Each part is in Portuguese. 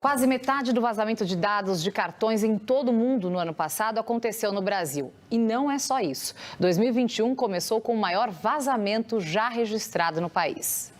Quase metade do vazamento de dados de cartões em todo o mundo no ano passado aconteceu no Brasil. E não é só isso. 2021 começou com o maior vazamento já registrado no país.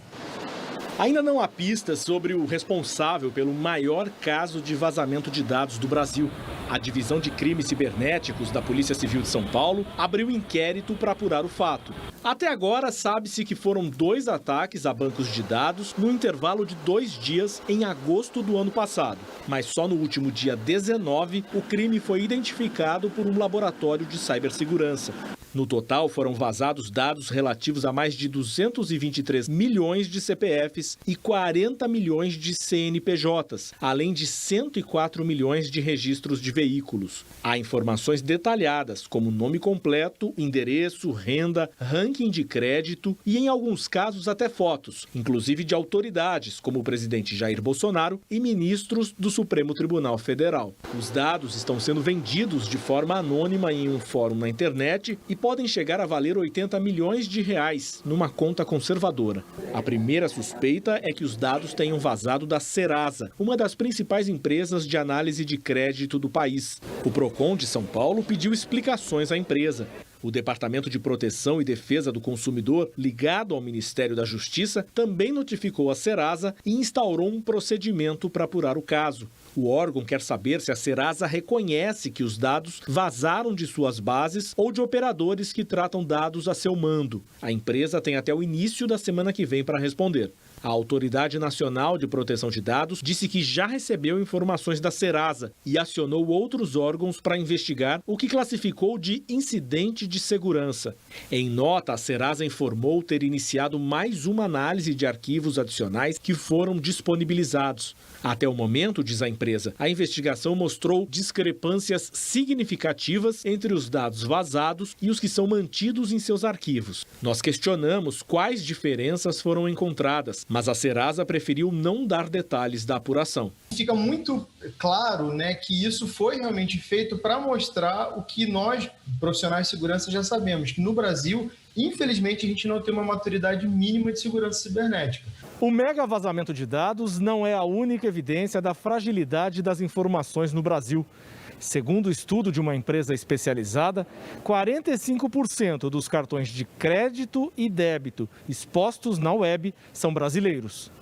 Ainda não há pistas sobre o responsável pelo maior caso de vazamento de dados do Brasil. A Divisão de Crimes Cibernéticos da Polícia Civil de São Paulo abriu inquérito para apurar o fato. Até agora, sabe-se que foram 2 ataques a bancos de dados no intervalo de 2 dias em agosto do ano passado. Mas só no último dia 19, o crime foi identificado por um laboratório de cibersegurança. No total, foram vazados dados relativos a mais de 223 milhões de CPFs e 40 milhões de CNPJs, além de 104 milhões de registros de veículos. Há informações detalhadas, como nome completo, endereço, renda, ranking de crédito e, em alguns casos, até fotos, inclusive de autoridades, como o presidente Jair Bolsonaro e ministros do Supremo Tribunal Federal. Os dados estão sendo vendidos de forma anônima em um fórum na internet e podem chegar a valer 80 milhões de reais numa conta conservadora. A primeira suspeita é que os dados tenham vazado da Serasa, uma das principais empresas de análise de crédito do país. O Procon de São Paulo pediu explicações à empresa. O Departamento de Proteção e Defesa do Consumidor, ligado ao Ministério da Justiça, também notificou a Serasa e instaurou um procedimento para apurar o caso. O órgão quer saber se a Serasa reconhece que os dados vazaram de suas bases ou de operadores que tratam dados a seu mando. A empresa tem até o início da semana que vem para responder. A Autoridade Nacional de Proteção de Dados disse que já recebeu informações da Serasa e acionou outros órgãos para investigar o que classificou de incidente de segurança. Em nota, a Serasa informou ter iniciado mais uma análise de arquivos adicionais que foram disponibilizados. Até o momento, diz a empresa, a investigação mostrou discrepâncias significativas entre os dados vazados e os que são mantidos em seus arquivos. Nós questionamos quais diferenças foram encontradas, mas a Serasa preferiu não dar detalhes da apuração. Fica muito claro, que isso foi realmente feito para mostrar o que nós, profissionais de segurança, já sabemos, que no Brasil, infelizmente, a gente não tem uma maturidade mínima de segurança cibernética. O mega vazamento de dados não é a única evidência da fragilidade das informações no Brasil. Segundo o estudo de uma empresa especializada, 45% dos cartões de crédito e débito expostos na web são brasileiros.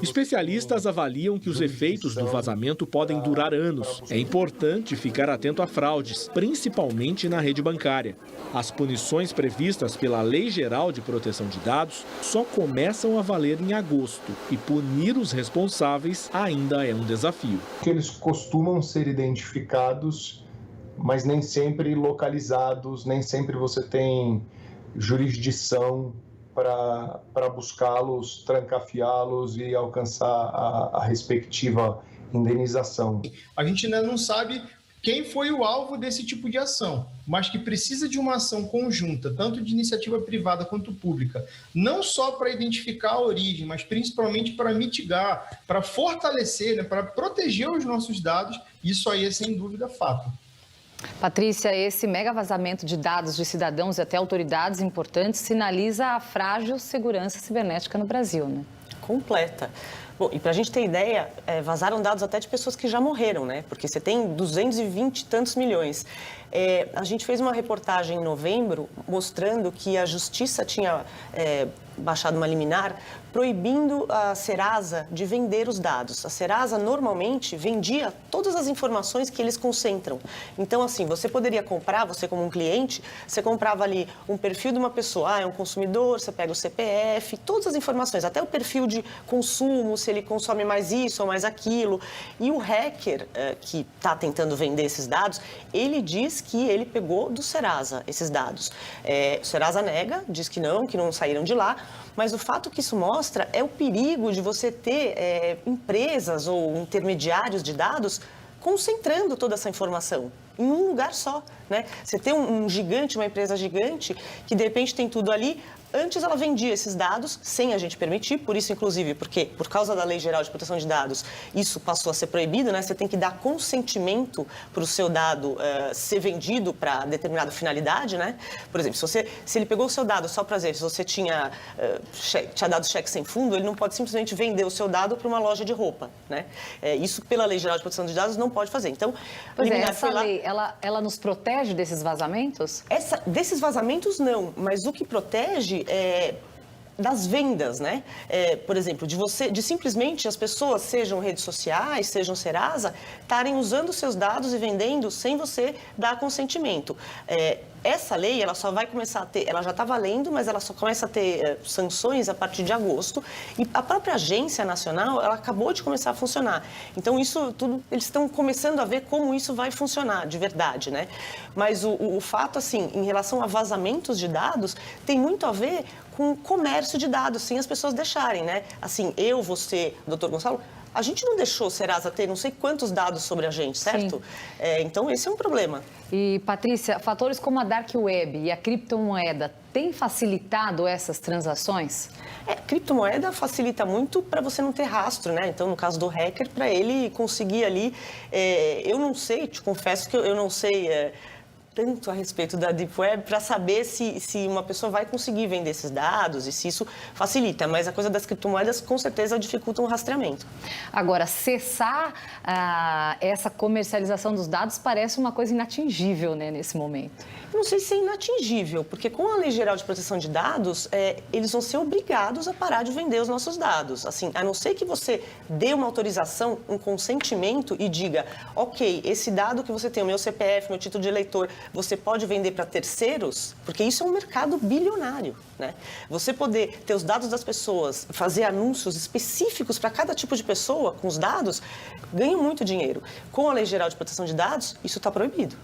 Especialistas avaliam que os efeitos do vazamento podem durar anos. É importante ficar atento a fraudes, principalmente na rede bancária. As punições previstas pela Lei Geral de Proteção de Dados só começam a valer em agosto e punir os responsáveis ainda é um desafio. Eles costumam ser identificados, mas nem sempre localizados, nem sempre você tem jurisdição para buscá-los, trancafiá-los e alcançar a respectiva indenização. A gente ainda não sabe quem foi o alvo desse tipo de ação, mas que precisa de uma ação conjunta, tanto de iniciativa privada quanto pública, não só para identificar a origem, mas principalmente para mitigar, para fortalecer, para proteger os nossos dados. Isso aí é sem dúvida fato. Patrícia, esse mega vazamento de dados de cidadãos e até autoridades importantes sinaliza a frágil segurança cibernética no Brasil, né? Completa. Bom, e para a gente ter ideia, vazaram dados até de pessoas que já morreram, né? Porque você tem 220 e tantos milhões. A gente fez uma reportagem em novembro mostrando que a Justiça tinha baixado uma liminar proibindo a Serasa de vender os dados. A Serasa normalmente vendia todas as informações que eles concentram. Então, assim, você poderia comprar, você como um cliente, você comprava ali um perfil de uma pessoa, é um consumidor, você pega o CPF, todas as informações, até o perfil de consumo, se ele consome mais isso ou mais aquilo. E o hacker que está tentando vender esses dados, ele diz que ele pegou do Serasa esses dados. O Serasa nega, diz que não saíram de lá, mas o fato que isso mostra é o perigo de você ter empresas ou intermediários de dados concentrando toda essa informação em um lugar só, né? Você tem um gigante, uma empresa gigante, que de repente tem tudo ali, Antes ela vendia esses dados sem a gente permitir, por isso, inclusive, porque por causa da Lei Geral de Proteção de Dados, isso passou a ser proibido, né? Você tem que dar consentimento para o seu dado ser vendido para determinada finalidade, né? Por exemplo, se ele pegou o seu dado só para dizer, se você tinha dado cheque sem fundo, ele não pode simplesmente vender o seu dado para uma loja de roupa, né? Isso, pela Lei Geral de Proteção de Dados, não pode fazer. Então, essa lei, ela nos protege desses vazamentos? Desses vazamentos, não. Mas o que protege das vendas, né? Por exemplo, de simplesmente as pessoas, sejam redes sociais, sejam Serasa, estarem usando seus dados e vendendo sem você dar consentimento. Essa lei, ela só vai começar a ter, ela já está valendo, mas ela só começa a ter sanções a partir de agosto. E a própria Agência Nacional, ela acabou de começar a funcionar. Então, isso tudo, eles estão começando a ver como isso vai funcionar de verdade, né? Mas o fato, assim, em relação a vazamentos de dados, tem muito a ver com comércio de dados, sem as pessoas deixarem, né? Assim, você, doutor Gonçalo, a gente não deixou o Serasa ter não sei quantos dados sobre a gente, certo? Então, esse é um problema. E, Patrícia, fatores como a Dark Web e a criptomoeda têm facilitado essas transações? Criptomoeda facilita muito para você não ter rastro, né? Então, no caso do hacker, para ele conseguir ali... eu não sei, te confesso que eu não sei... tanto a respeito da Deep Web para saber se uma pessoa vai conseguir vender esses dados e se isso facilita. Mas a coisa das criptomoedas, com certeza, dificulta o rastreamento. Agora, cessar essa comercialização dos dados parece uma coisa inatingível, né, nesse momento. Eu não sei se é inatingível, porque com a Lei Geral de Proteção de Dados, eles vão ser obrigados a parar de vender os nossos dados. Assim, a não ser que você dê uma autorização, um consentimento e diga, ok, esse dado que você tem, o meu CPF, meu título de eleitor, você pode vender para terceiros, porque isso é um mercado bilionário, né? Você poder ter os dados das pessoas, fazer anúncios específicos para cada tipo de pessoa com os dados, ganha muito dinheiro. Com a Lei Geral de Proteção de Dados, isso está proibido.